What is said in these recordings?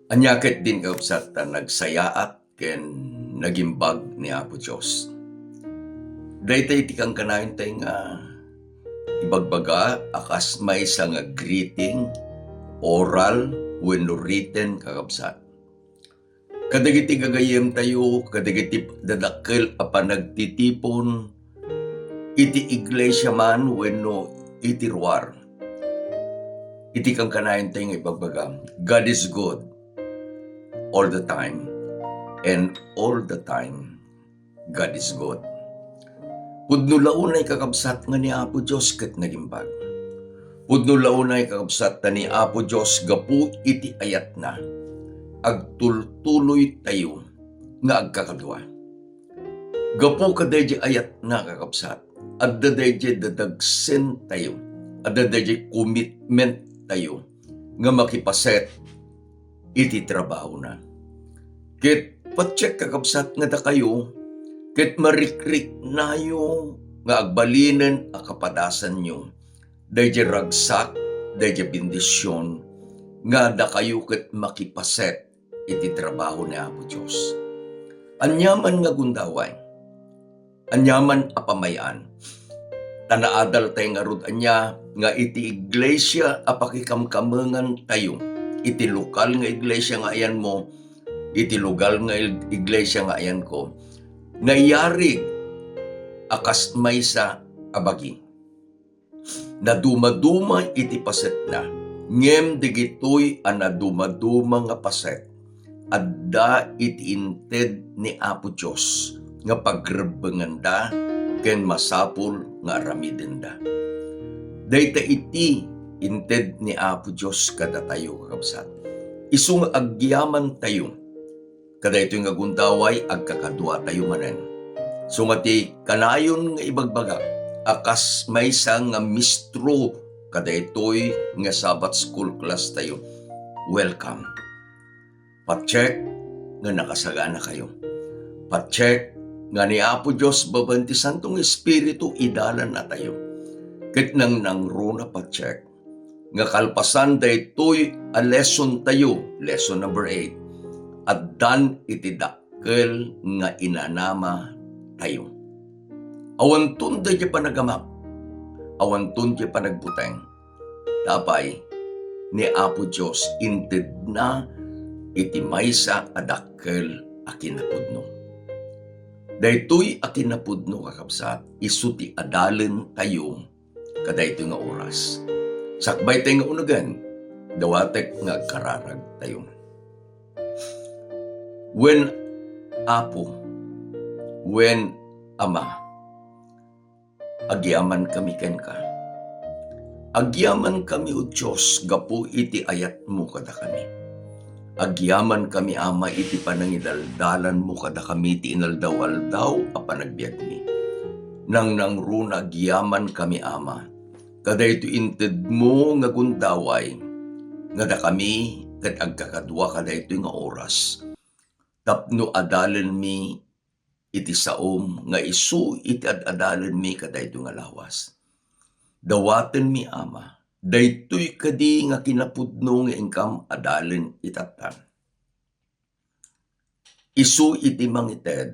Anyakit din kaupsat ta nagsayaat ken nagimbag ni Apo Dios. Daytoy ti kang kanayon tay nga ibagbaga akas maysa nga greeting, oral wenno written kakabsat. Kadagiti gagayem tayo, kadagiti dadakkel a panagtitipon iti iglesia man wenno iti ruar. Iti kang kanayon tay nga ibagbaga, God is good all the time, and all the time God is good. Pudno launay kakabsat nga ni Apo Dios ket nagimbag. Pudno launay kakabsat ta ni Apo Dios gapu iti ayat na agtultuloy tayo nga agkakadua. Gapu kadaydi ayat na kakabsat, adda daydi dadagsen tayo, adda daydi commitment tayo nga makipaset iti trabaho na. Ket patsek kakabsat nga da kayo, ket marikrik nayo nga agbalinen a kapadasan nyo, daydi ragsak, daydi bendisyon, nga da kayo ket makipaset iti trabaho ni Apo Dios. Anyaman nga gundaway, anyaman a pamayan, tanaadal tay nga rod anya nga iti iglesia a pakikamkamengan tayo, iti lokal nga iglesia nga ayan mo, iti lugar nga iglesia nga ayan ko, nayarig akas maysa abagi. Na dumaduma iti paset na, ngem digitoy a nadumaduma nga paset, adda iti inted ni Apo Dios nga pagrebengan da ken masapul nga aramiden da. Dayta iti inted ni Apo Dios kada tayo kakabsat. Isu nga agyaman tayo, kada ito nga gundaway agkakadua tayo manen. Sungati kanayon nga ibagbaga, akas maysa nga mistro kada ito'y nga Sabbath school class tayo. Welcome. Pacheck nga nakasagana kayo. Pacheck nga ni Apo Dios babanti Santong Espiritu idalan na tayo. Ket nang nangruna pacheck nga kalpasan daytoy a lesson tayo, lesson number 8. Addan iti dakkel nga inanama tayo. Awanton da di panagamak, awanton di panagbuteng. Tapay ni Apo Dios inted na iti maysa a dakkel a kinapudno. Daytoy a kinapudno kakabsat, isu ti adalen tayo kadaytoy nga oras. Sakbay tayo nga unagan, dawatek nga kararag tayo. When Apo, when Ama, agyaman kami ken ka. Agyaman kami o Diyos, gapu iti ayat mo kada kami. Agyaman kami Ama iti panangidaldalan mo kada kami ti inaldaw-aldaw a panagbiag mi. Nang nangruna agyaman kami Ama, kada ito inted mo nga gundaway, nga da kami ket agkakadwa kada ito nga oras. Tapno adalen mi iti saom nga isu iti adalen mi kada ito nga lawas. Dawaten mi Ama, daytoy kadi nga kinapudno nga ingkam adalen itatan. Isu iti mangited,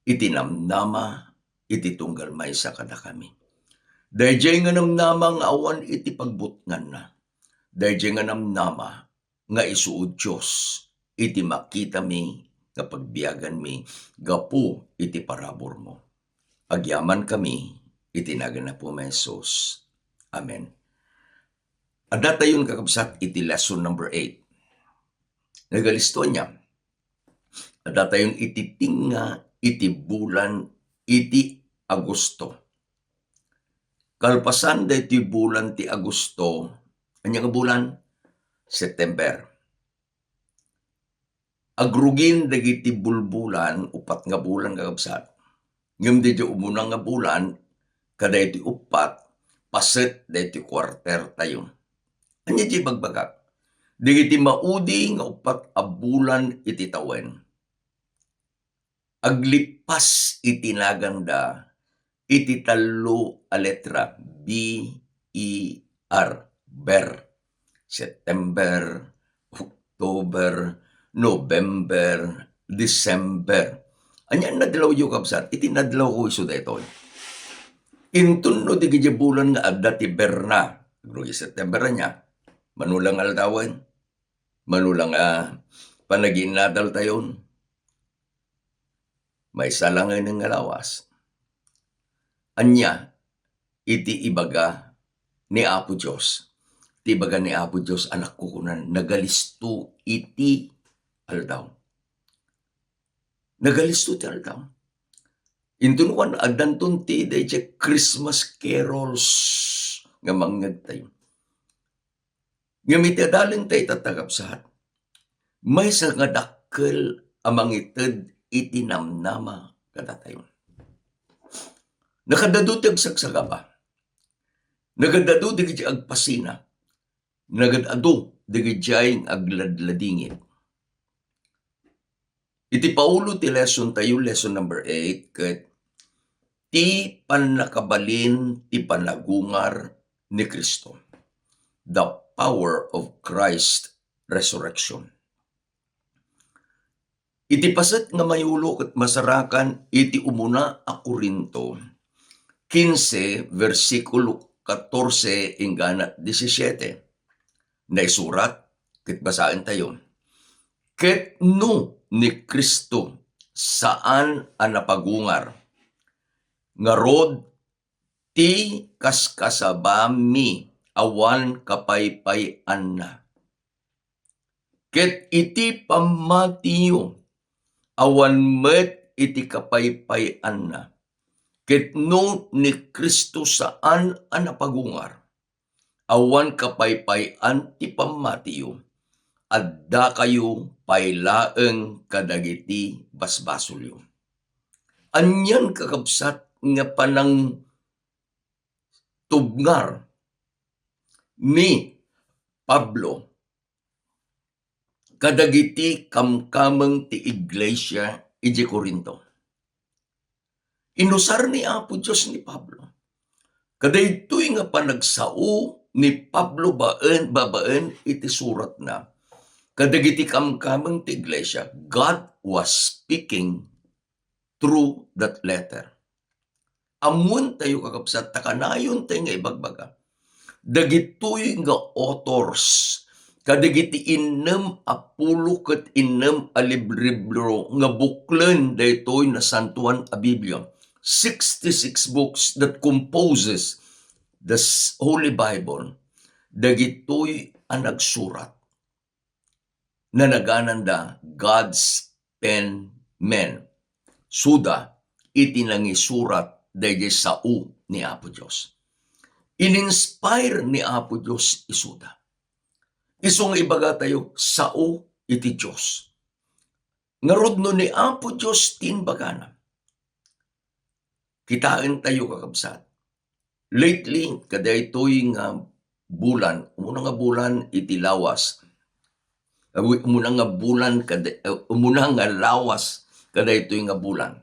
iti namnama, iti tunggal maysa kada kami. Dayjay nga namnama nga awan iti pagbutngan na. Dayjay nga namnama nga isuod Diyos, iti makita mi nga pagbiyagan mi, gapu iti parabor mo. Agyaman kami, iti naganap po may Jesus. Amen. Adda tayon kakabsat iti lesson number 8. Nagalisto niya. Adda tayon iti tinga, iti bulan, iti Agosto. Kalpasan da iti bulan ti Agosto, anya nga bulan? September. Agrugin dagiti bulbulan, upat nga bulan kakabsat. Ngem di umunang nga bulan, kada iti upat, paset da iti quarter tayo. Anya di bagbagak. Dagiti maudi nga upat a bulan iti tawen. Aglipas iti naganda, iti talo a letra, B-E-R, Ber. September, October, November, December. Anya nadlaw yu kabsat, itinadlaw ko iso daytoy. Intunno di gidya bulan nga adda ti Berna. Grugi September niya. Manulang altawan. Manulang panaginadal tayon. May salangay ng lawas. Anya, iti ibaga ni Apo Diyos. Iti ibaga ni Apo Diyos, anak ko kunan, nagalisto iti aldaw. Nagalisto iti aldaw. Intunuan, adanton ti dayjay Christmas carols nga mangyag tayo. Ngamit adaling tayo tatagapsahat. May sa nga dakkel amang ited iti namnama kada tayo. Nakadado ti agsagsaka ba? Nagadado di giti agpasina. Nagadado di giti agladladingit. Iti paulo ti lesson tayo, lesson number 8, ket ti panakabalin ti panagungar ni Kristo. The power of Christ resurrection. Iti paset nga mayulo ket masarakan iti umuna a Korinto 15 versikulo 14 ingana 17. Naisurat ket basaan tayo. Ket no ni Kristo saan a napagungar ngarod ti kaskasabami awan kapaypayan na. Ket iti pamatiyo awan met iti kapaypayan na. Ket no ni Kristo saan a napagungar awan kapaypayan ti pamatiyo adda kayo paylaeng kadagiti basbasolyo. Anyan kakabsat nga panang tubngar ni Pablo kadagiti kamkameng ti iglesia iti Corinto. Inusar ni Apo Diyos ni Pablo. Kadaytoy nga panagsao ni Pablo babaen iti surat na. Kadagiti kamkameng ti iglesia, God was speaking through that letter. Amun tayo kakabsat, takanayon tayo nga ibagbaga. Dagitoy nga authors, kadagiti 6 ket 6 libro nga buklen daytoy na santuan a Biblia. 66 books that composes the Holy Bible. Dagitoy ang nagsurat na nagananda God's pen men. Suda iti nangisurat dayjay sao ni Apo Diyos. In-inspire ni Apo Diyos isuda. Isong ibaga tayo, sao iti Diyos. Ngarod no ni Apo Diyos tinbagana. Kitain tayo kakabsat. Lately, kadaytoy nga bulan, umuna nga bulan iti lawas. Umuna nga lawas kadaytoy nga bulan.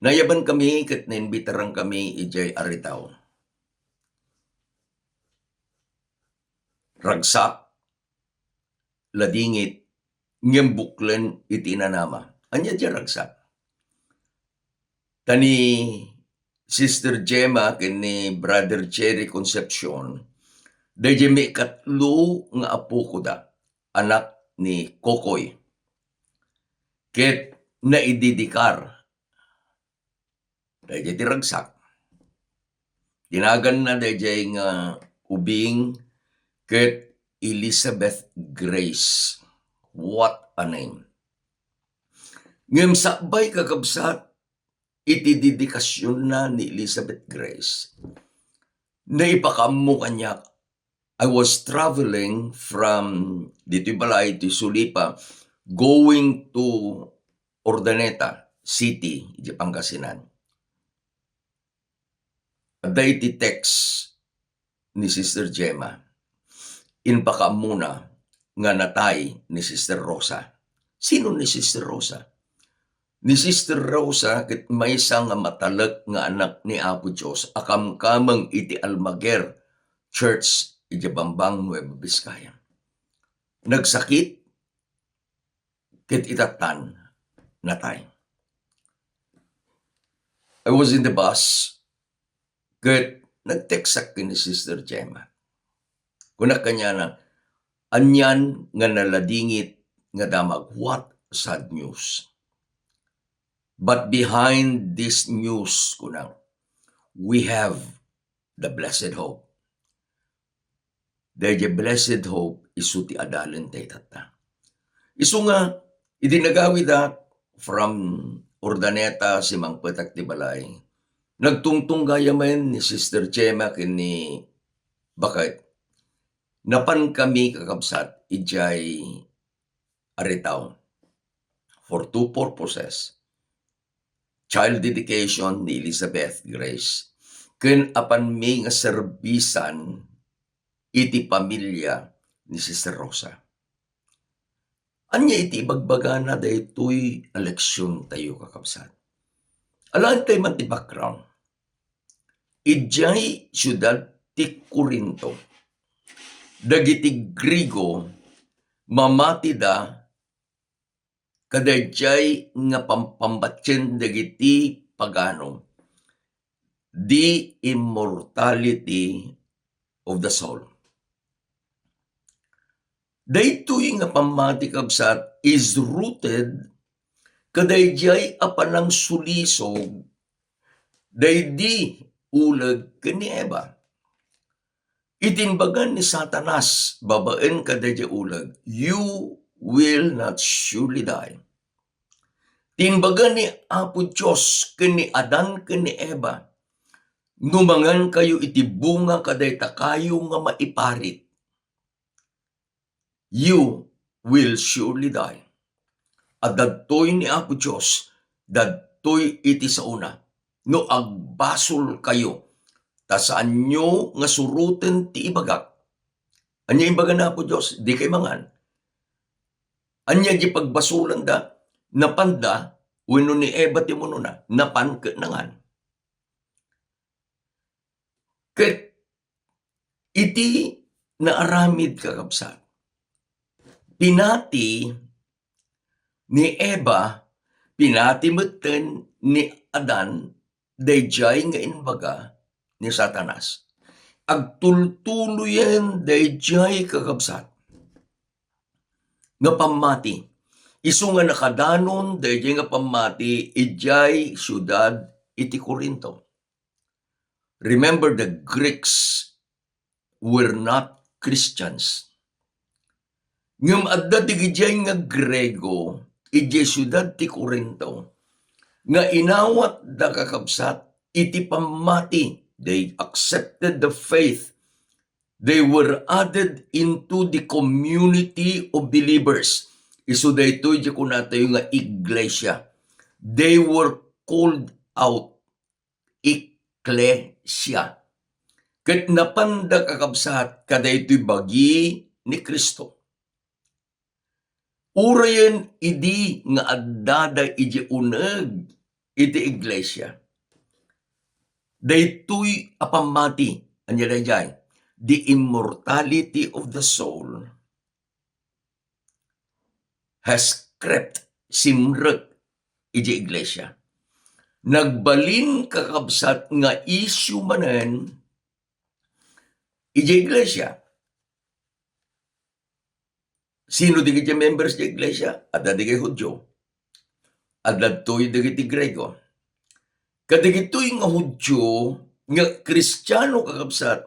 Nayaban kami ket nainbitaran kami ijay aritaw. Ragsak, ladingit, ngembuklen iti nanama. Anya di ragsak. Tani Sister Gemma ken ni Brother Cherry Concepcion, dayjay may katlo nga apo ko da, anak ni Kokoy. Ket naididikar dayjay ti ragsak. Tinagan na dayjay nga ubing ket Elizabeth Grace. What a name. Ngem sakbay kakabsat iti dedikasyon na ni Elizabeth Grace. Naipakamu kanya, I was traveling from dito balay to Sulipa going to Urdaneta City, iti Pangasinan. Aday iti text ni Sister Gemma. Inpakamuna nga natay ni Sister Rosa. Sino ni Sister Rosa? Ni Sister Rosa ket maysa nga matalag nga anak ni Apo Diyos akamkameng iti Almaguer Church iti Bambang, Nueva Vizcaya. nagsakit, ket itatan natay. I was in the bus, ket nag-text akin ni Sister Gemma. Kuna kanya na, anyan nga naladingit nga damag, what sad news. But behind this news, kunang, we have the blessed hope. The blessed hope isu ti adalan tayo tata. Isu nga, idinagawi da from Urdaneta si Mang Petak ti Balay. Nagtungtung gaya man ni Sister Gemma kini bakit? Napan kami kakabsat ijay aritaw for two purposes. Child dedication ni Elizabeth Grace. Ken apan may nga serbisan iti pamilya ni Sister Rosa. Anya iti ibagbaga na daytoy eleksyon tayo kakabsat. Alam tayo man ti background. Ijay siyudad ti Corinto. Dagiti Grigo mamati da kadayjay nga pampambatyen dagiti pagano. The immortality of the soul. Daytoy nga pamati kabsat is rooted kadayjay apanang sulisog daydi ulag kani Eva. Itinbagan ni Satanas babaen kadayjay ulag, you will not surely die. Tinbagan ni Apo Diyos kani Adan kani Eva, numangan kayo iti bunga kadayta kayo nga maiparit. You will surely die. At dadtoy ni Apo Diyos, dadtoy iti sauna, no agbasol kayo, ta saan nyo nga suruten ti ibagak. Anya ibaga na Apo Diyos, di kay mangan. Anya di pagbasulan da, napanda, wino ni Eva ti muno na, napan ka nangan. Ket iti naaramid kakabsat. Pinati ni Eva, pinati meten ni Adan, dayjay nga inbaga ni Satanas. Agtultuloyen dayjay kakabsat. Nga pamati. Isu nga nakadanon dayjay nga pamati ijay siyudad iti Corinto. Remember, the Greeks were not Christians. Ngem adda digijay nga Grego ijay siyudad ti Corinto nga inawat da kakabsat iti pamati. They accepted the faith. They were added into the community of believers. Isu daytoy di kunatayo nga iglesia. They were called out iglesia. Ket napanda kakabsat kadaytoy bagi ni Kristo. Urayen idi nga addada iji uneg iti iglesia. Daytoy apamati anya dayjay, the immortality of the soul has crept, simrek iji iglesia. Nagbalin kakabsat nga issue manen iji iglesia. Sino di kiti members di iglesia? Ada di kay Hudyo. Ada to'y di kiti Grego. Kadigito'y nga Hudyo, nga Kristiyano kakabsat,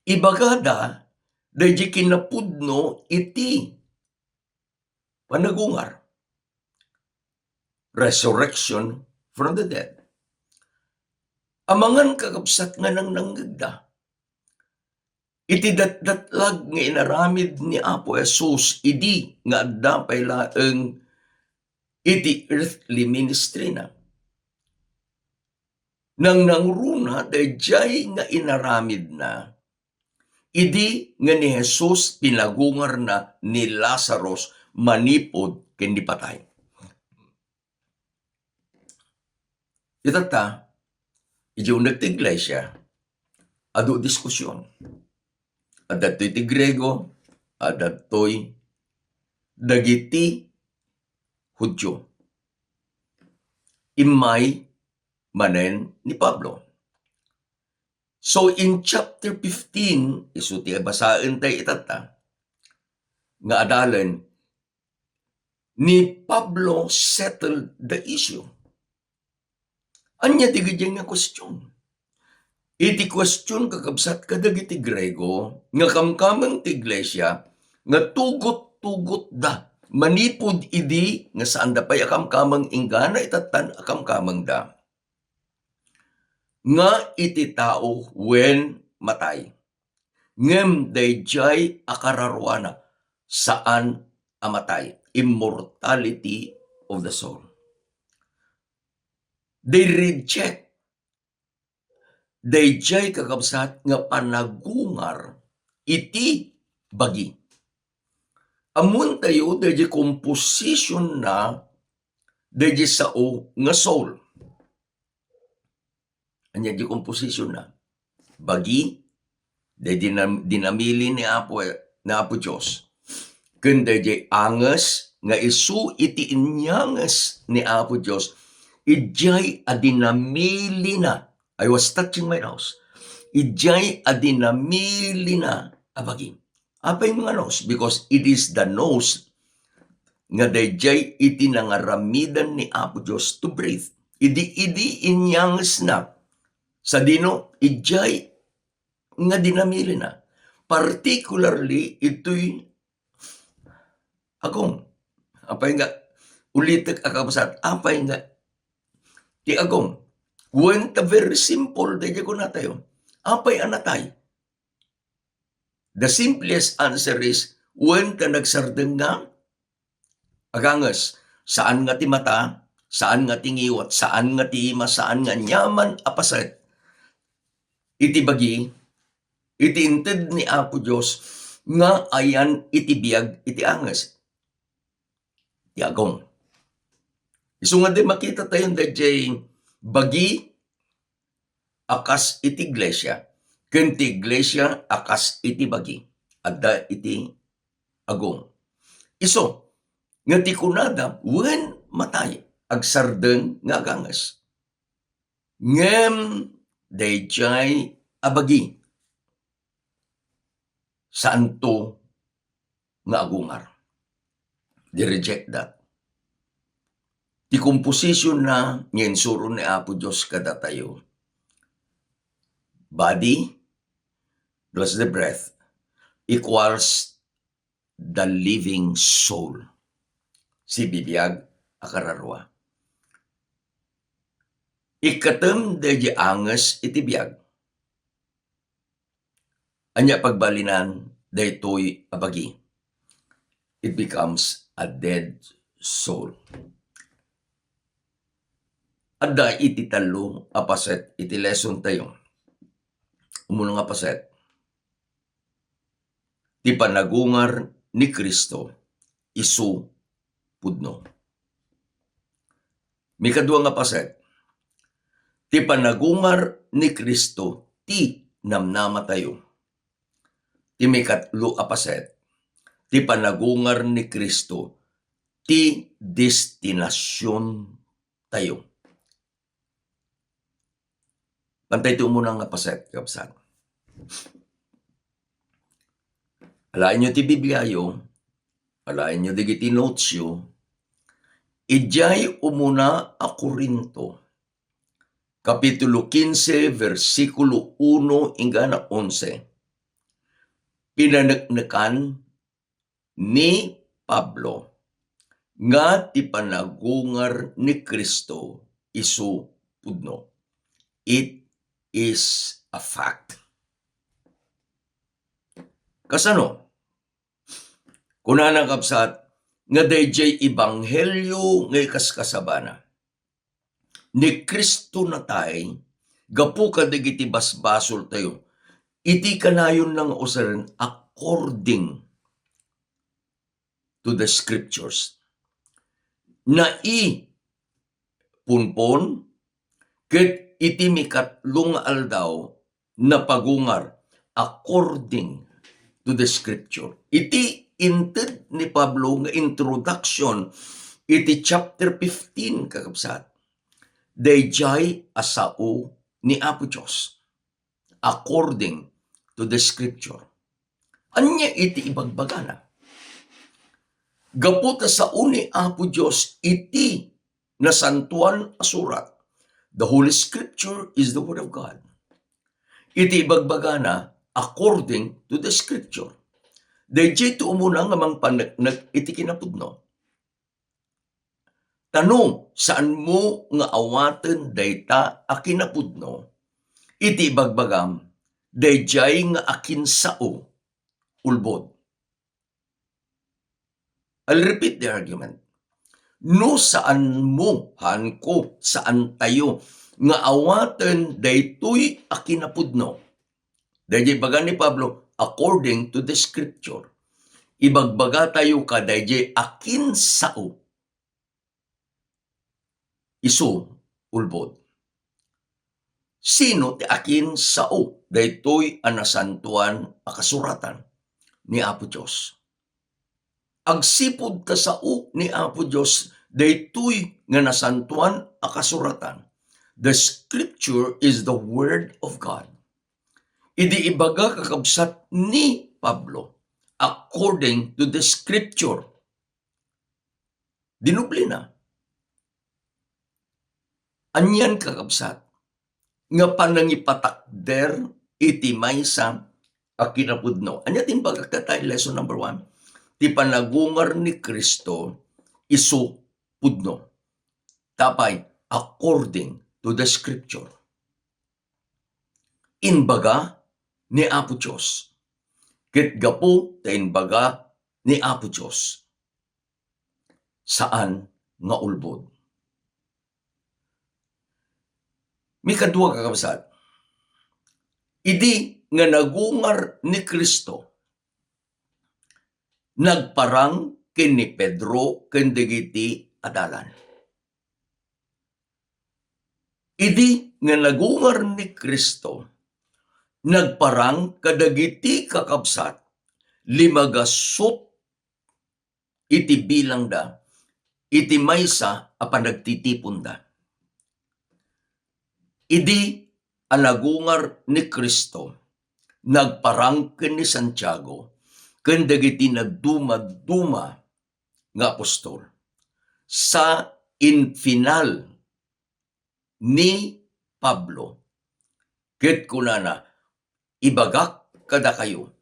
ibagada, dahil kinapudno iti panagungar. Resurrection from the dead. Amangan kakabsat nga nang nanggagda. Iti datdatlag nga inaramid ni Apo Jesus, idi nga adda paylaeng iti earthly ministry na. Nang nangruna, dayjay nga inaramid na, idi nga ni Jesus pinagungar na ni Lazarus manipod ken di patay. Itata, idiyo nagtiglesia, adu diskusyon. Adatoy ti Grego, adatoy dagiti Hudyo. Imay manen ni Pablo. So in chapter 15, isuti basaan tayo itata, nga adalan, ni Pablo settled the issue. Anya tigidyan nga question. Iti question kakabsat kadagiti Grego, nga kamkamang ti iglesia, nga tugot-tugot da. Manipod idi nga saan da pay akamkamang ingana itatan akamkamang da. Nga iti tao when matay. Ngem dayjay akararwana saan amatay. Immortality of the soul. They reject dayjay kakabsat nga panagungar iti bagi. Amun tayo dayjay composition na dayjay sao nga soul. Anya di composition na bagi dayjay dinamili ni Apo Dios. Ken dayjay anges nga isu iti inyanges ni Apo Dios. Ijay adinamili na. I was touching my nose. Ijay adinamili na abagi. Apay mga nose? Because it is the nose nga dayjay iti nangaramidan ni Apo Dios to breathe. Idi inyanges na. Sa dino, ijay nga dinamili na. Particularly, ito'y agong. Apay nga, ulitek akabasat, apay nga, ti agong. When the very simple, dayjay ko na tayo, apay anatay. The simplest answer is, when ka nagsardeng nga, agangas, saan nga ti mata, saan nga ti ngiwat, saan nga ti ima, saan nga nyaman apaset, iti bagi, iti inted ni Apo Dios nga ayan iti biag iti anges. Ti agong. Isu nga di makita tayo dayjay bagi akas iti iglesia, ken ti iglesia akas iti bagi, adda iti agong. Isu nga ti kunada when matay agsardeng nga aganges. Ngem dayjay abagi saan to nga agungar. They reject that. Ti composition na ngensuro ni Apo Dios kada tayo. Body plus the breath equals the living soul. Si bibiyag akararwa. Ikatem dayjay anges iti biyag. Anya pagbalinan daytoy abagi. It becomes a dead soul. Adda iti talo apaset iti lesson tayo. Umunong apaset. Ti panagungar ni Kristo isu pudno. Mikadua nga paset. Ti panagungar ni Kristo ti namnama tayo. Ti mikatlo apaset. Ti panagungar ni Kristo ti destinasyon tayo. Pantay ti umunang nga paset, kapsat. Alain nyo ti Bibliayo, alain nyo digiti notes yo, ijay umuna a Korinto, Kapitulo 15, versikulo 1 hingga 11. Pinaneknekan ni Pablo nga ti panagungar ni Kristo isu pudno. It is a fact. Kasano? Kunana kapsat nga dayjay ebanghelyo nga kaskasabana. Ni Kristo na tay, gapu kadagiti basbasol tayo, iti kanayon lang usaran according to the scriptures. Punpon, ket iti mikatlong aldaw na pagungar according to the scripture. Iti inted ni Pablo nga introduction iti chapter 15 kakabsat. Dayjay asao ni Apo Diyos according to the scripture. Anya iti ibagbagana. Gaputa sa uni Apo Diyos iti nasantuan asurat. The Holy Scripture is the Word of God. Iti ibagbagana according to the scripture. Dayjay to umuna nga mang iti kinapudno. Tanong, saan mo nga awaten dayta a kinapudno? Iti ibagbagam, dayjay nga akin sao ulbod. I'll repeat the argument. No saan mo, hanko, saan tayo, nga awaten daytoy a kinapudno. Dayjay baga ni Pablo, according to the scripture. Ibagbaga tayo ka dayjay akin sao. Isu ulbod. Sino ti akin sao? Daytoy anasantuan a kasuratan ni Apo Diyos. Agsipod ta sao ni Apo Diyos daytoy nga nasantuan a kasuratan. The scripture is the word of God. Idi ibaga kakabsat ni Pablo according to the scripture. Dinubli na. Anyan kakabsat nga panangipatakder iti maysa a kinapudno. Anya timbaga tatay lesson number 1. Ti panagungar ni Kristo isu pudno. Tapay according to the scripture. Inbaga ni Apo Diyos. Ket gapu ta inbaga ni Apo Diyos. Saan nga ulbod? Mikadua kakabsat. Idi nga nagungar ni Kristo nagparang ken ni Pedro ken dagiti adalan. Idi nga nagungar ni Kristo nagparang kadagiti kakabsat limagasot iti bilang da iti maysa a panagtitipon da. Idi ang nagungar ni Kristo nagparang ken ni Santiago ken dagiti nagduma-duma nga apostol sa final ni Pablo. Ket kunana ibagak kada kayo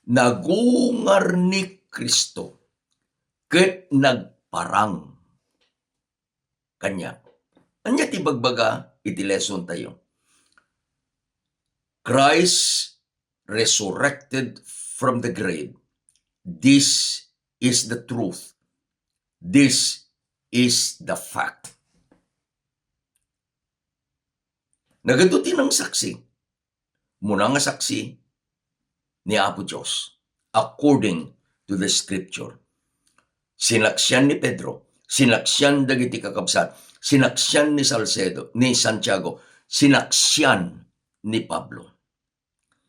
nagungar ni Kristo ket nagparang kanya. Anya ti bagbaga iti lesson tayo. Christ resurrected from the grave. This is the truth. This is the fact. Nagaduti ng saksi. Muna nga saksi ni Apo Diyos according to the scripture. Sinaksyan ni Pedro, sinaksyan dagiti kakabsat, sinaksyan ni Salcedo, ni Santiago, sinaksyan ni Pablo.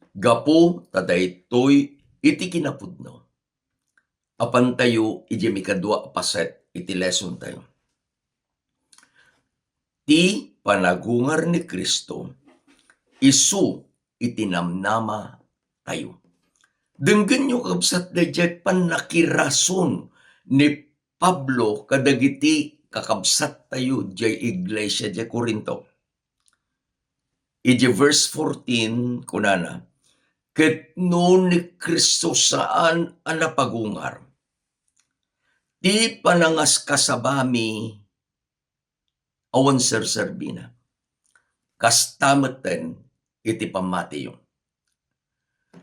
Gapo tadaytoy iti kinapudno. Apan tayo iti mikadua paset iti lesson tayo. Ti panagungar ni Kristo isu iti namnama tayo. Denggen nyo kabsat dayjay panakirason ni Pablo kadagiti kakabsat tayo jay iglesia jay Corinto. Iti verse 14 kunana, ket no ni Kristo saan ang napagungar, ti panangas kasabami awan serserbina, kastameten iti pamatiyo.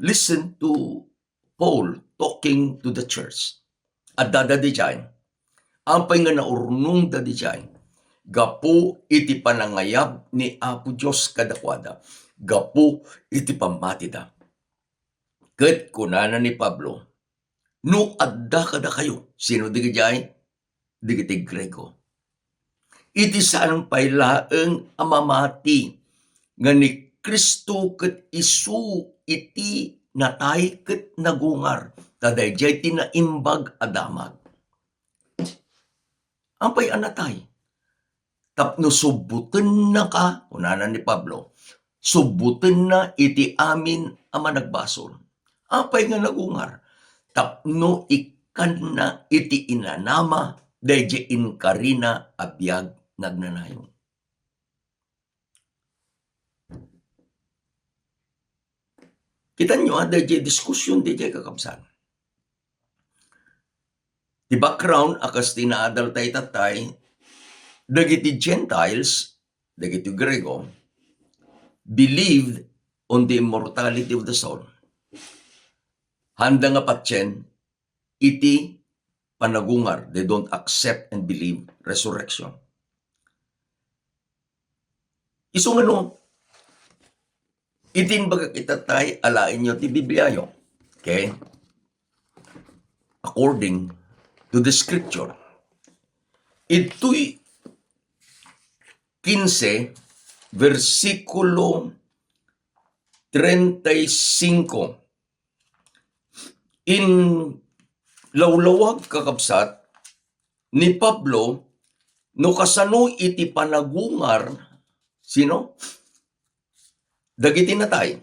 Listen to Paul talking to the church. At dadadijay, ampay nga naurnong dadijay, gapu iti panangayab ni Apo Diyos kadakwada, gapu iti pamatida. Ket kunana ni Pablo, no adda kada kayo, sino digijay? Digiti Grego. Iti saan paylaeng amamati nga ni Kristo ket isu iti natay ket nagungar, tadayjay tinaimbag a damag. Ampay anatay. Tapno subuten na ka, kunanan ni Pablo, subuten na iti amin a managbasol. Ampay nga nagungar. Tapno ikan na iti inanama, dayjay inkarina abiyag nagnanayon. Kita nyo, dayjay diskusyon, dayjay kakabsan. Di background, akas tinaadal tay tatay, dagiti Gentiles, dagiti Grego, believed on the immortality of the soul. Handa nga patyen, iti panagungar. They don't accept and believe resurrection. Iso nga no, itin baga kita tay, alain nyo ti Bibliayo. Okay? According to the scripture. Ito'y 15, versikulo 35. In lawlawag kakabsat ni Pablo, no kasano iti panagungar, sino? Dagiti natay.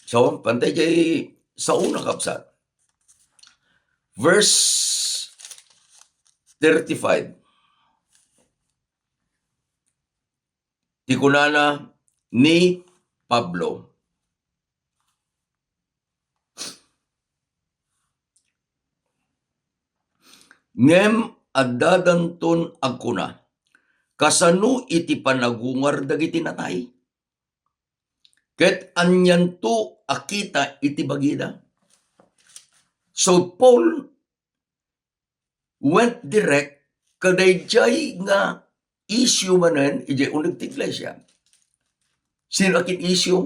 So, pantay jay sa una kapsat. Verse 35. Ti kunana ni Pablo. Ngem addadanton agkuna, kasano iti panagungar dagiti natay? Ket anyanto akita iti bagida. So Paul went direct kadayjay nga issue manen ijay uneg ti iglesia. Sino akin issue?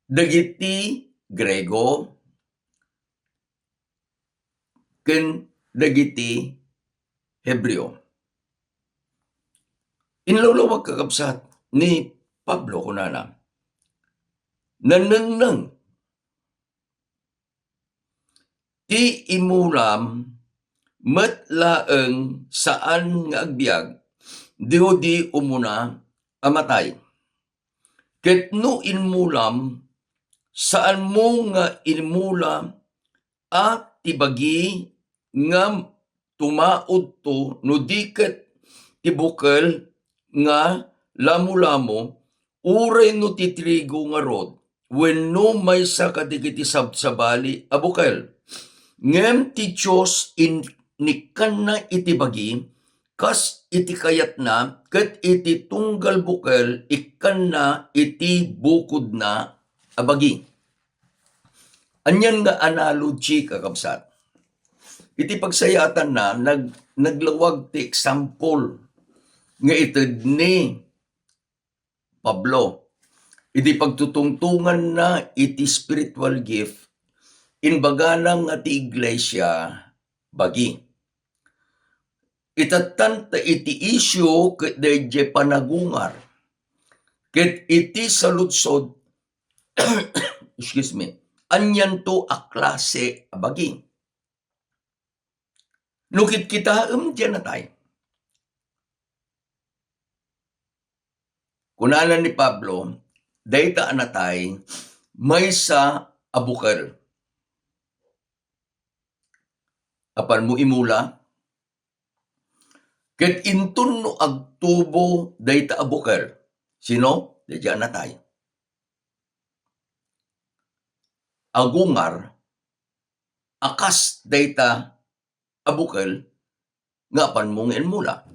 Dagiti Grego ken dagiti Hebreo. Inlawlawag kakabsat ni Pablo kunana. Nanengneng ti imulam met laeng saan nga agbiag di umuna amatay. Ket no inmulam saan mo nga inmulam at tibagi nga tumaod to no diket tibukel nga lamu-lamo uray no titrigo nga rod wenno maysa kadigiti sabsabali a bukel. Ngem ti Diyos inikan na iti bagi, kas iti kayat na, ket iti tunggal bukel, ikan na iti bukod na abagi. Anyan nga analogy kakabsat. Iti pagsayatan na, naglawag ti example nga ited ni Pablo. Iti pagtutungtungan na iti spiritual gift, inbaganang nga ti iglesia bagi. Itatanta iti issue ket dayjay panagungar. Ket iti saludsod, excuse me, anyan to a klase a bagi. Nukit kita dyan na tayo. Kunalan ni Pablo, dayta anatay, may sa abukel. Apan mo imula, ket intun no agtubo dayta abukel. Sino? Dayta anatay. Agungar, akas dayta abukel, nga pan mong inmula.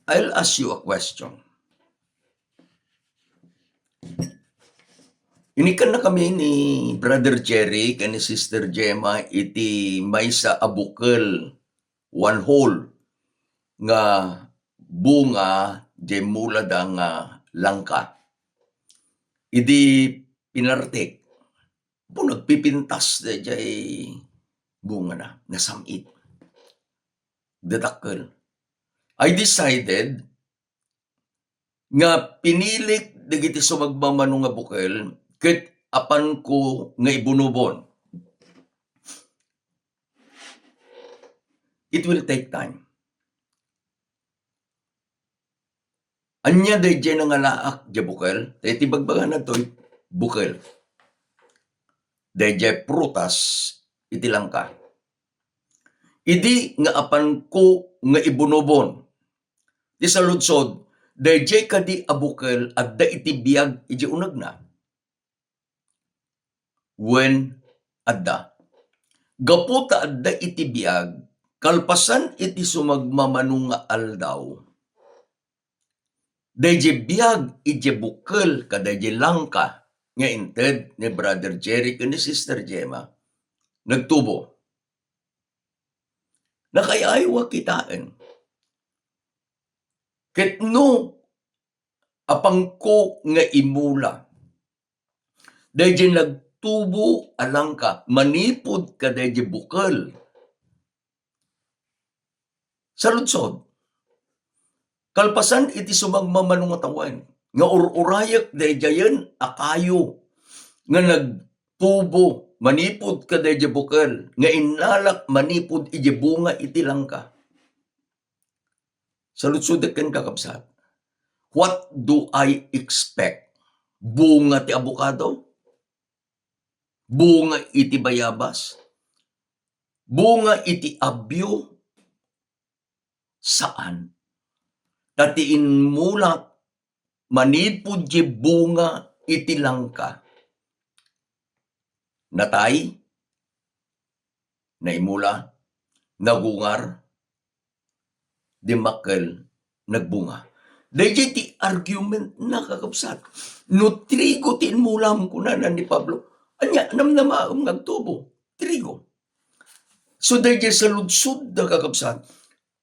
I'll ask you a question. Inikan na kami ni Brother Jerry kan ni Sister Gemma iti maysa abukel one hole nga bunga di mula da nga langka. Idi pinartik. Po nagpipintas da jay bunga na, nasamit. Dadakkel. I decided nga pinilik dagiti sumagmamano nga bukel, ket apan ko nga ibunubon. It will take time. Anya dayjay nangalaak di bukel, iti bagbagan na to'y bukel. Dayjay prutas, iti langka. Idi nga apan ko nga ibunubon. Di sa lutsod, dayjay kadi abukel at da iti biyag iti unag na. When adda. Gaputa adda iti biyag, kalpasan iti sumagmamano nga aldaw. Dayjay biyag iti bukel kadayjay langka nga inted ni Brother Jerry ken ni Sister Gemma nagtubo. Nakayaywa kitaan. Ket no apangko nga imula. Dayjay nagtubo alangka manipod kadayjay bukel. Sa lutsod, kalpasan iti sumagmamano nga tawen nga ururayak dayjayen akayo nga nagtubo manipod kadayjay bukel nga inalak manipod iti bunga iti langka. Sa lutsod ken kakabsat, what do I expect? Bunga ti abukado? Bunga iti bayabas? Bunga iti abyo? Saan? Tatiin mulak manipod ti bunga iti langka. Natay, naimula, nagungar, dimakkel, nagbunga. Dayjay ti argument na kakabsat. No trigo tinmulam kunanan ni Pablo. Anya, namnamaam nagtubo. Trigo. So dayjay sa ludsud na kakabsat.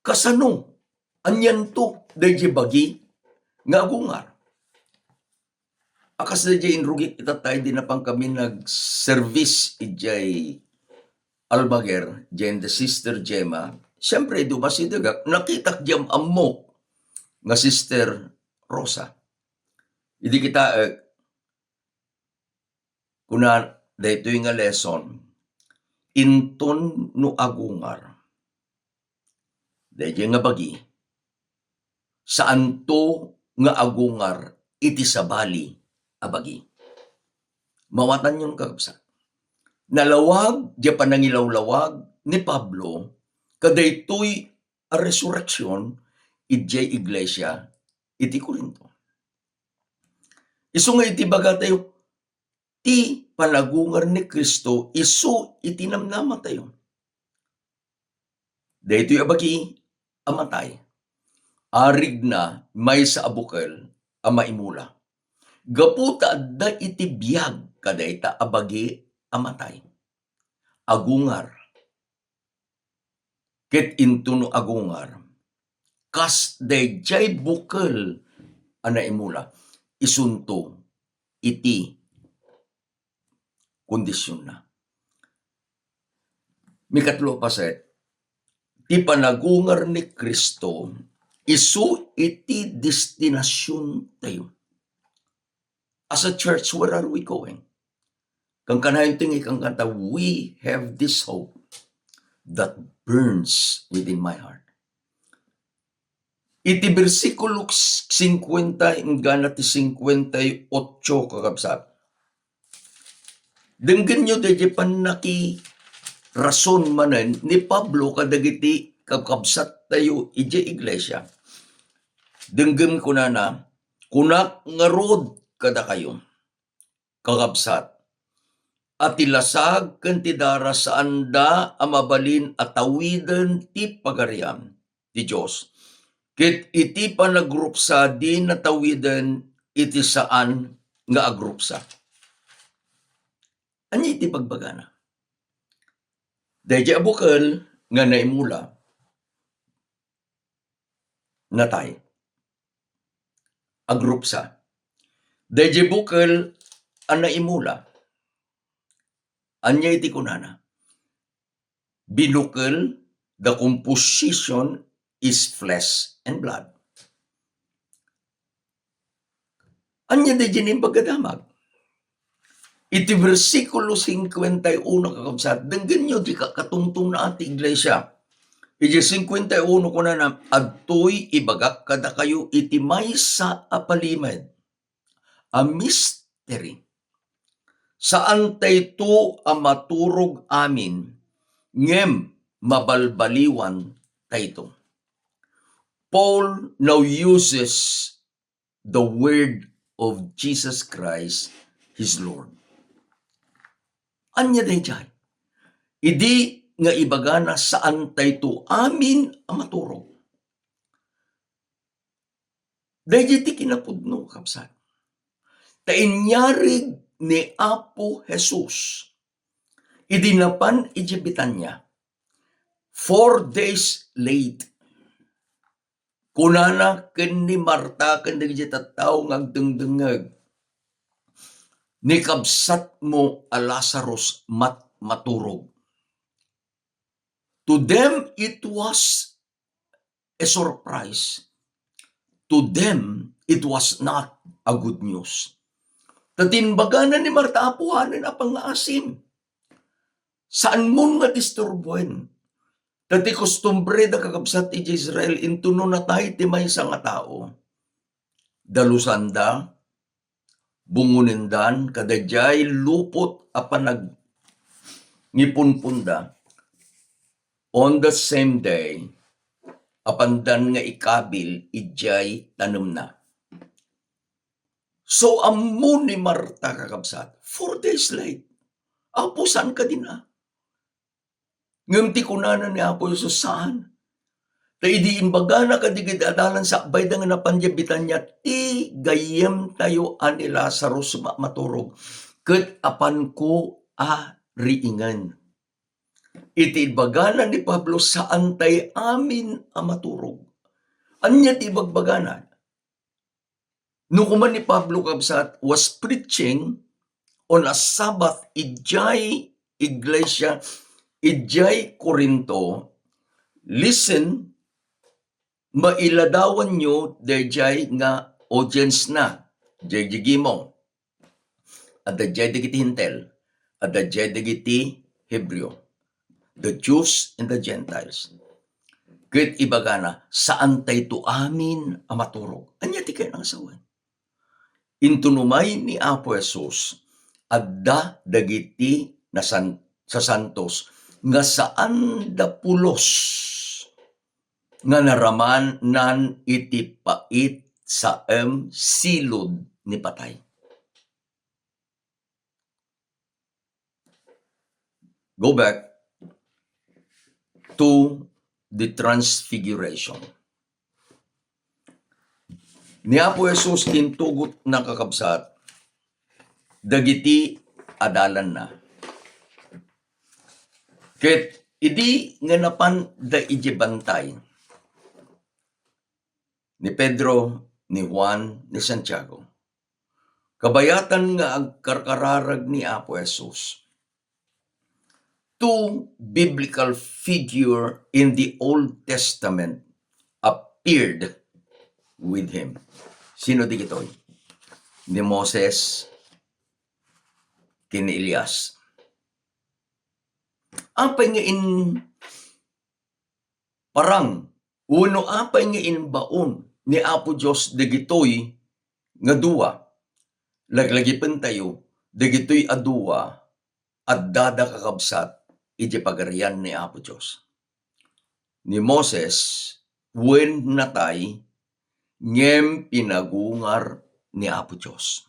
Kasano? Anyan to, dayjay bagi, nga agungar. Akas dayjay inrugit itatay, di na pang kami nag-service ijay Almaguer, jen the Sister Gemma. Siyempre, dumasidag, nakitak diyam ammo nga Sister Rosa. Hindi kita, kuna, dahito yung nga lesson, inton no agungar. Dahito nga bagi, saan to nga agungar iti sabali abagi. Mawatan yung kakabsa. Nalawag, di panangilawlawag ni Pablo, kadaytoy a resurrection, ijay iglesia, iti Corinto. Isu nga iti baga tayo, ti panagungar ni Kristo, isu iti namnama tayo. Daytoy abagi, amatay. Arig na may sa abukel amaimula. Gaputa da iti biyag kadayta abagi amatay. Agungar. Ket intuno agungar. Kas dayjay bukel anaimula. Isunto iti kondisyon na. Mikatlo pa set. Ti panagungar ni Kristo isu iti destinasyon tayo. As a church, where are we going? Kang kanayon tingi kang kanta, we have this hope that burns within my heart. Iti versikulo 50 ingana ti 58 kakabsat. Denggen nyo dayjay panaki rason manen ni Pablo kadagiti kakabsat tayo iti iglesia. Denggen ko na kunak nga rod kada kayo kakabsat at ilasag ken ti dara saan da amabalin at tawiden ti pagarian ti Dios. Ket iti panagrupsa di natawiden iti saan nga agrupsa. Anya iti pagbagana? Dayjay abukel nga naimula natay. Agrupsa. Dayjay bukel ang naimula. Anya iti kunana. Binukel, the composition is flesh and blood. Anya di dyan pagkadamag. Iti versikulo 51 kakabsat, denggan nyo di katungtong na ati iglesia. Iti 51 ko na adtoy ibagak kada kayo iti maysa a palimed, a mystery. Saan tayto a maturog amin, ngem mabalbaliwan tayto. Paul now uses the word of Jesus Christ, his Lord. Anya day dyan? Idi nga ibagana saan tayto amin ang maturog. Dahil ti kinapudno, kapsat. Tainyarig ni Apo Jesus, idinapan ijibitan niya, 4 days late, kunana ken ni Marta ken di tattao ngagdengdengeg, ni kabsat mo a Lazarus maturog. To them, it was a surprise. To them, it was not a good news. Tatinbaganan ni Marta apuhanan apang asim. Saan mo nga disturbuin? Tati kostumbre da kakabsat iti Israel intuno na tayo ti maysa nga tao. Dalusanda, bungunindan, kadajay lupot apanag ngipunpunda. On the same day, apandan nga ikabil, ijay tanum na. So, ammo ni Marta kakabsat, 4 days late. Apo, saan ka din Ngam ti kunanan ni Apo Jesus saan? Ta idi imbaga na kadigid adalan sa bayda nga napanjabitan niya, ti gayem tayo ani Lazarus maturog. Ket apan ko riingan. Iti ibagana ni Pablo saan tay amin maturog. Anya ti bagbagana? No kuman ni Pablo kabsat was preaching on a Sabbath ijay iglesia, ijay Corinto, listen, mailadawan nyo dayjay nga audience na, dayjay gimo, at dayjay dagiti Hintel, at dayjay dagiti Hebreo, the Jews and the Gentiles. Ket ibagana, saan tayto amin maturog? Anya ti kayo nang asawan? Intunumay ni Apo Jesus, adda dagiti na sa santos, nga saan da pulos, nga naraman nan iti pait sa silod ni patay. Go back to the transfiguration. Ni Apo Jesus kintugot na kakabsat, dagiti adalan na. Ket idi nga napan da ijibantay ni Pedro, ni Juan, ni Santiago. Kabayatan nga agkarkararag ni Apo Jesus. 2 biblical figure in the Old Testament appeared with him. Sino di kitoy? Ni Moses, kini Elias. Apay nga parang uno apay nga baon ni Apo Diyos dagitoy nga duwa. Laglagipan tayo, dagitoy aduwa at dada kakabsat iti pagarian ni Apo Diyos. Ni Moses, when natay, ngem pinagungar ni Apo Diyos.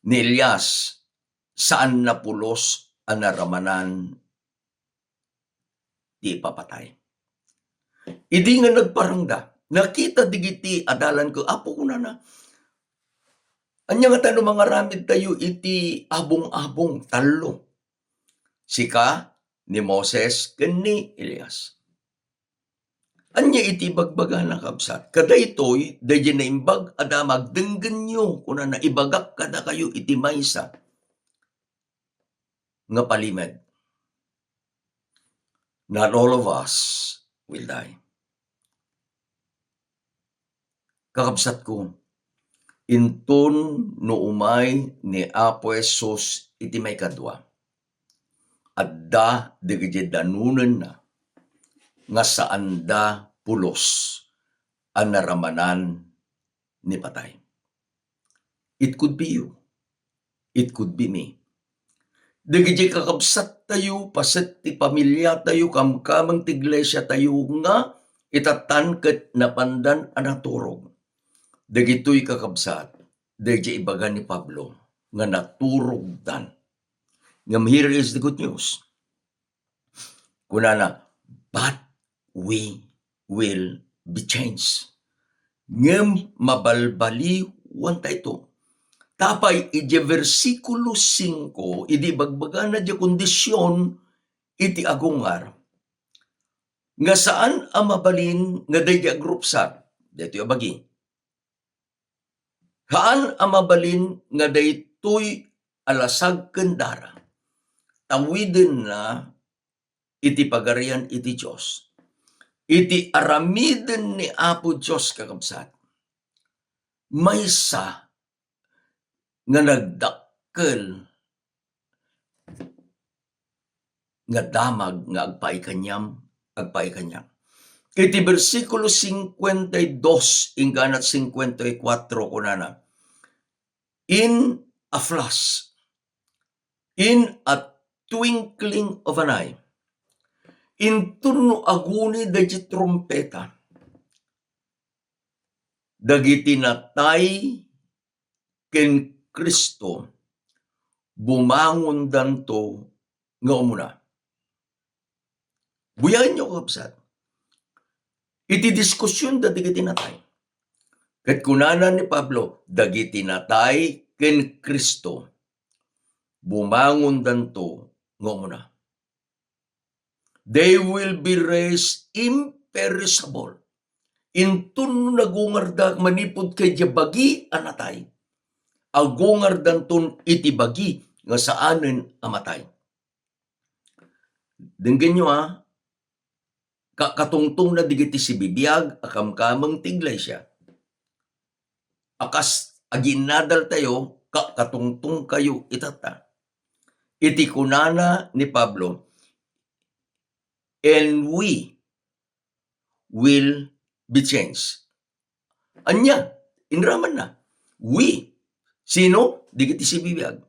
Ni Elias, saan napulos ang naramanan di papatay. Idi nga nagparangda, nakita digiti adalan ko, Apo ko na. Anya nga tano mga ramid tayo iti abong-abong talo. Sika ni Moses ken ni Elias. Anya iti bagbaga na kabsat. Kada ito'y dayjay na imbag adamag denggen nyo kuna na ibagak kada kayo iti maysa nga palimed. Not all of us will die. Kakabsat ko, Inton no umay ni Apo Jesus iti may kadwa. Adda digiti danunen na nga saan da pulos ang naramanan ni patay. It could be you. It could be me. Digiti kakabsat tayo, paset ti pamilya tayo, kamkamang ti iglesia tayo nga itatan ket napandan anaturog. Dagitoy kakabsat, dagiti ibaga ni Pablo nga naturog dan. Ngam here is the good news. Kunana, but we will be changed. Ngem mabalbaliwan tayo. Tapay iti versikulo 5, iti bagbaga na di kondisyon iti agungar. Nga saan ang mabalin nga day agrupsat? Dito yung bagi. Haan ang mabalin nga daytoy alasag kendara. Tawiden na iti pagarian iti Diyos. Iti aramiden ni Apo Diyos kakabsat. Maysa nga nagdakkel nga damag nga agpay kanyam. Iti versikulo 52 ingganat 54 kunana. In a flash, in a twinkling of an eye, inturno aguni dagiti trompeta, dagiti natay ken Kristo bumangon danto nga umuna. Buyain nyo kapsat. Iti diskusyon dagiti natay. Ket kunana ni Pablo, dagiti natay ken Kristo bumangon danto nga umuna. They will be raised imperishable. Intun nagungardag manipod kay bagi anatay. Agungar danton iti bagi nga saanen amatay. Denggen nyo katungtong na digiti si bibiyag akamkamang ti iglesia. Akas aginadal tayo katungtong kayo itata. Iti kunana ni Pablo, and we will be changed. Anya, inraman na. We. Sino? Digiti si bibiyag.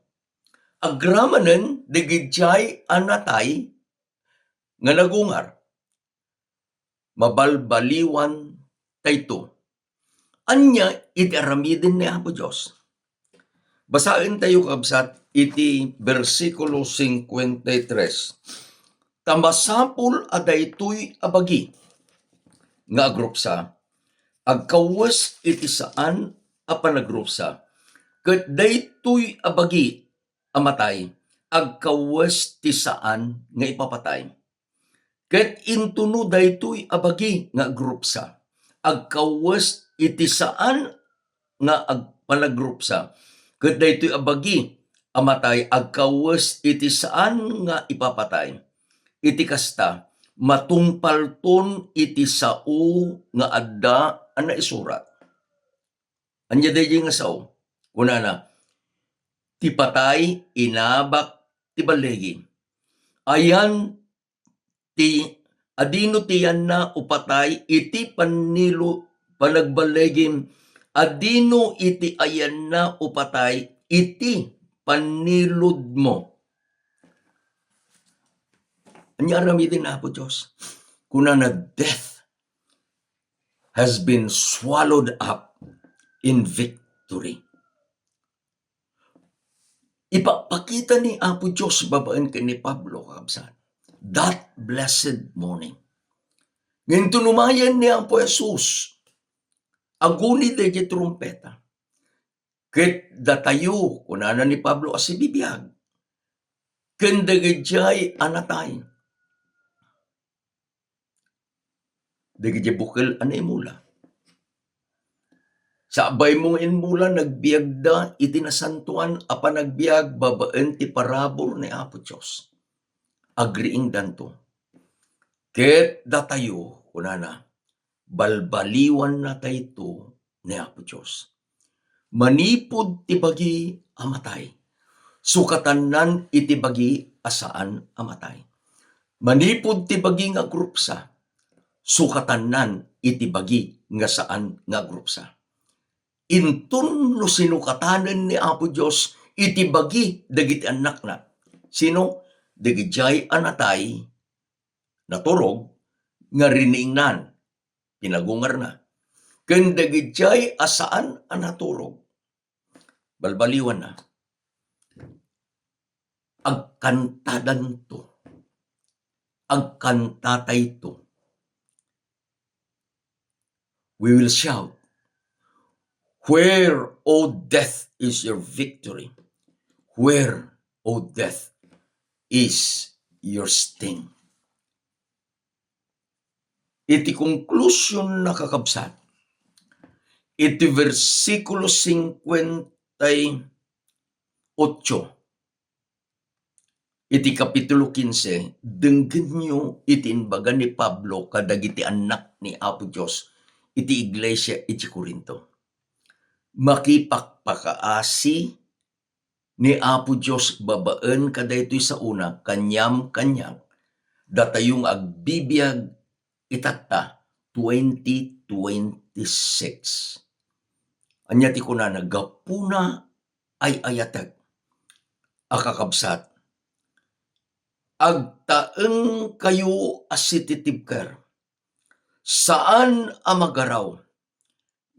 Agramanen, digitjay anatay, nga nagungar. Mabalbaliwan tayto. Anya, iti aramiden ni Apo Diyos. Basahin tayo kabsat, iti versikulo 53. Tamasapul adaytoy abagi, nga agrupsa, agkawas iti saan apanagrupsa, ket daytoy abagi amatay, agkawas ti saan nga ipapatay. Ket intuno daytoy abagi nga agrupsa, agkawas iti saan nga agpanagrupsa, ket daytoy abagi amatay, agkawas iti saan nga ipapatay. Iti kasta, matungpalton iti sao nga adda ana isurat. Anya dahi nga sao, kunana, ti patay inabak ti balegi. Ayan ti adino tiyan na upatay iti panagbalegim, adino iti ayan na upatay iti panilod mo. Anya aramidin na po Diyos. Kunana, death has been swallowed up in victory. Ipapakita ni Apo Diyos babaan kay ni Pablo kakabsat. That blessed morning. Ngayon tunumayan ni Apo Jesus. Aguni dahi trumpeta. Ket datayo, kunana ni Pablo asi bibiyag. Ken dagiti anatay. Dagiti bukel anay mula. Sabay mong inmula nagbiag da iti nasantuan apa nagbiag babaan ti parabor ni Apo Diyos. Agriing danto. Ket datayo, kunana, balbaliwan na tayto ni Apo Diyos. manipod ti bagi amatay. Sukatanan iti bagi asaan amatay. Manipod ti bagi nga grupsa. Sukatanan iti bagi nga saan nga grupsa. Intun no sinukatanen ni Apo Dios iti bagi dagiti anak na. Sino? Dagiti anatay naturog nga riningnan pinagungar na. Ken dagiti asaan anaturog balbaliwan na. Agkantadan to. Agkantatay to. We will shout, "Where, O death, is your victory? Where, O death, is your sting?" Iti conclusion na kakabsat, iti versikulo 58, iti kapitulo 15, denggen nyo iti inbaga ni Pablo kadagiti anak ni Apo Dios iti iglesia iti Corinto. Makipakpakaasi ni Apo Dios babaen kadaytoy sa una kanyam-kanyam datayong agbibiyag itatta 2026. Anya ti kunana gapuna ay ayatag akakabsat. Agtaeng kayo asititibker. Saan amagaraw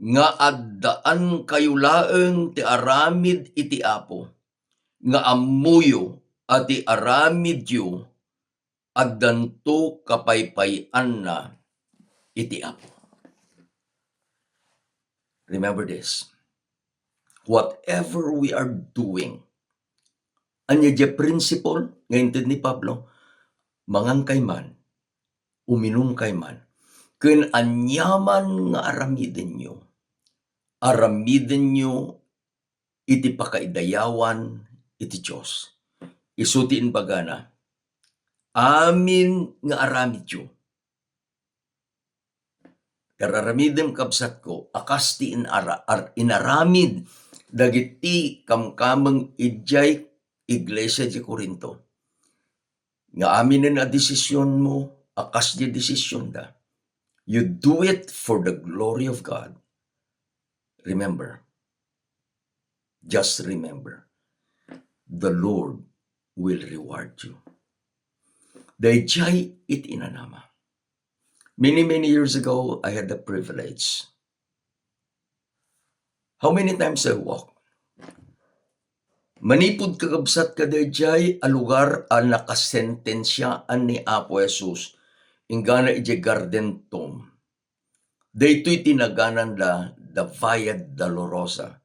nga addaan kayo laeng ti aramid iti Apo nga ammuyo ati aramid yu addanto kapaypayan na iti Apo. Remember this. Whatever we are doing, anya di principle ngayon ni Pablo, mangangkay man, uminom kay man, ken anyaman nga aramiden nyo iti pakaidayawan iti Diyos. Isutiin bagana, amin nga aramid yu. Kararamiden kabsat ko, akas ti inaramid dagiti kamkameng ijay iglesia di Corinto. Nga aminen a desisyon mo, akas di desisyon da. You do it for the glory of God. Remember, just remember, the Lord will reward you. Dayjay it inanama. Many years ago, I had the privilege. How many times I walked? Manipod kakabsat ka dayjay a lugar a nakasentensyaan ni Apo Jesus ingana iti garden tomb. Daytoy tinaganan da the Via Dolorosa,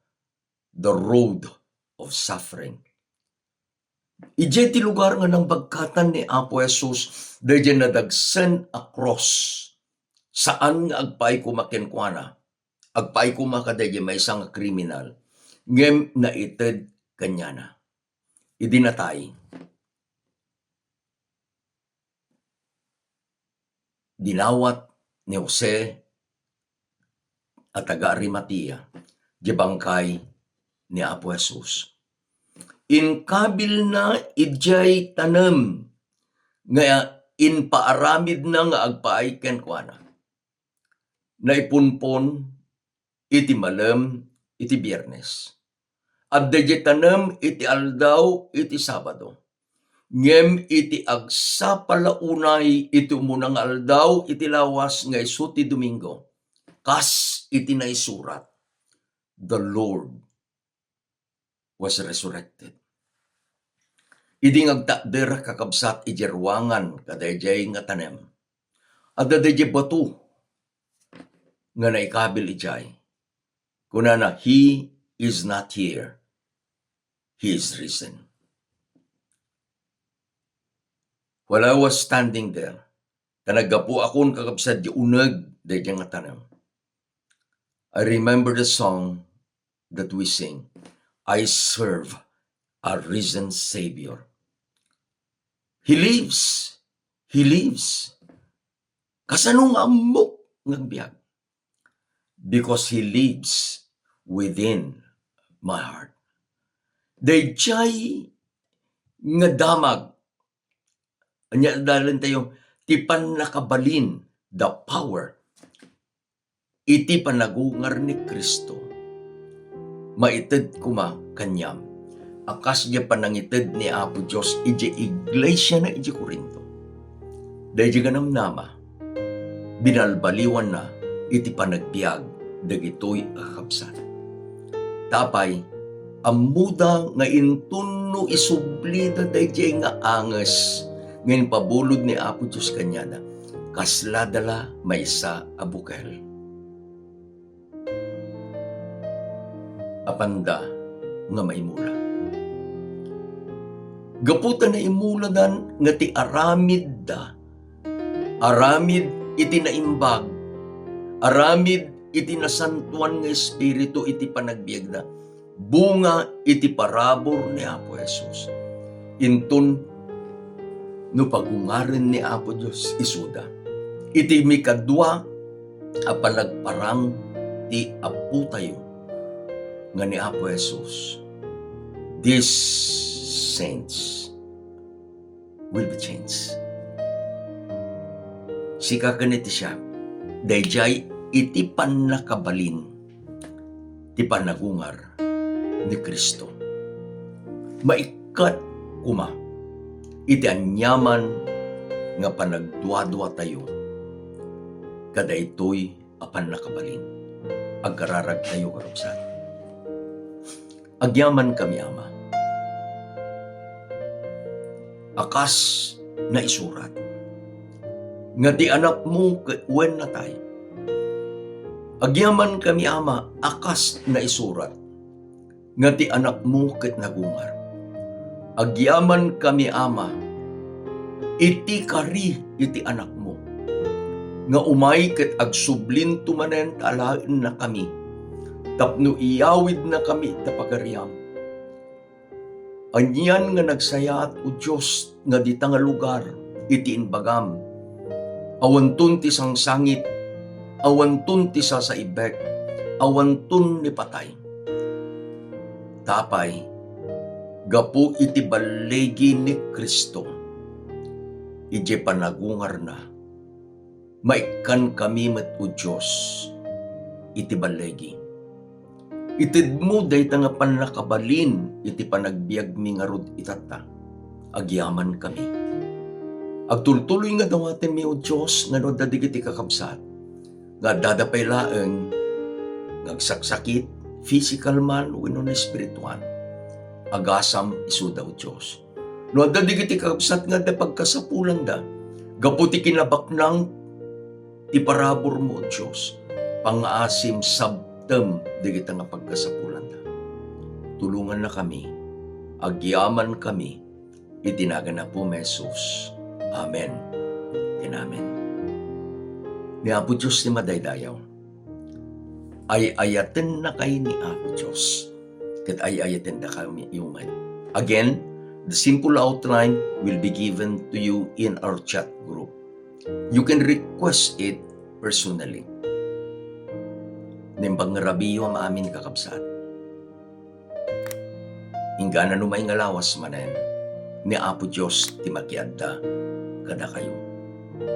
the road of suffering. Ijay ti lugar nga nang bagkatan ni Apo Jesus dayjay nadagsen a cross. Saan nga agpay kumakenkwana? Agpay kumakadayjay may isang kriminal. Ngem na ited kanyana. Idinatay. Dinawat ni Jose at taga Arimatea di bangkay ni Apo Jesus. Inkabil na ijay tanem nga inpaaramid na nga agpaay kenkwana. Naipunpon iti malem iti Biyernes. At dayjay tanem iti aldaw iti Sabado. Ngem iti agsapalaunay iti umunang aldaw iti lawas nga isu ti Domingo. Kas iti naisurat, the Lord was resurrected. Idi ngagtakder kakabsat iti ruangan kadayjay nga tanem. At dayjay bato nga naikabil ijay. Kunana, He is not here. He is risen. While I was standing there, kanagapo akon kakabsat di uneg dayjay nga tanem. I remember the song that we sing, I serve a risen Savior. He lives. He lives. Kasanong amok ng biyag? Because He lives within my heart. Dayjay nga damag. Anya dalan tayo, tipan nakabalin, the power. Iti panagungar ni Kristo. Maited kuma kanyam. Akas niya panangited ni Apo Diyos, iji iglesia na iji Korinto. Dayjay ganam nama, binalbaliwan na, iti panagbiag, dagitoy akapsan. Tapay, amuda nga intunno isublida dayjay nga anges, ngayon pabulod ni Apo Diyos kanyada, kasladala maysa abukel. Apanda nga maimula. Gaputan na imuladan nga ti aramid da. Aramid iti naimbag. Aramid iti nasantuan nga espiritu iti panagbiag da. Bunga iti parabor ni Apo Jesus. Intun no pagungarin ni Apo Diyos isuda. Iti mikadwa a panagparang ti Apo tayo nga ni Apo Jesus. These saints will be changed. Sika kaniti siya, dayjay iti panakabalin, ti panagungar ni Kristo. Maikat kuma, iti anyaman nga panagduadua tayo, kadaytoy apan nakabalin, agkararag tayo karuksan. Agyaman kami, Ama, akas na isurat, nga di anak mo wen na tayo. Agyaman kami, Ama, akas na isurat, nga di anak mo ket nagungar. Agyaman kami, Ama, iti kari iti anak mo, nga umay ket agsublin tumanen alaen na kami, tapno iyawid na kami ta pagariam. Anyan nga nagsayat o Diyos nga dita nga lugar iti inbagam. Awantun ti sangsangit, awantun ti sasaibek, awantun ni patay. Tapay, gapu iti balegi ni Kristo, ije panagungar na, maikan kami met o Diyos, iti balegi. Itid mo dayta nga panakabalin, iti panagbiag mi nga rod itata, agyaman kami. Agtultuloy nga dawaten mi o Diyos, nga no dadigiti kakabsat, nga dadapay laeng, ngagsaksakit, physical man, wino na spiritual, agasam isuda o Diyos. No dadigiti kakabsat nga da pagkasapulan da, gaputi kinabaknang, ti parabor mo o Diyos, pang-asim digita nga pagkasapulan da. Tulungan na kami, agyaman kami, itinaga na po Jesus. Amen and amen. Ni Apo Diyos ni madaydayaw, ay ayaten na kayo ni Apo Diyos, kat ay ayaten na kami human. Again, the simple outline will be given to you in our chat group. You can request it personally. Nimbang rabiyo ang amin kakabsat. Ingana numay nga lawas manen, ni Apo Diyos ti makiadda kada kayo.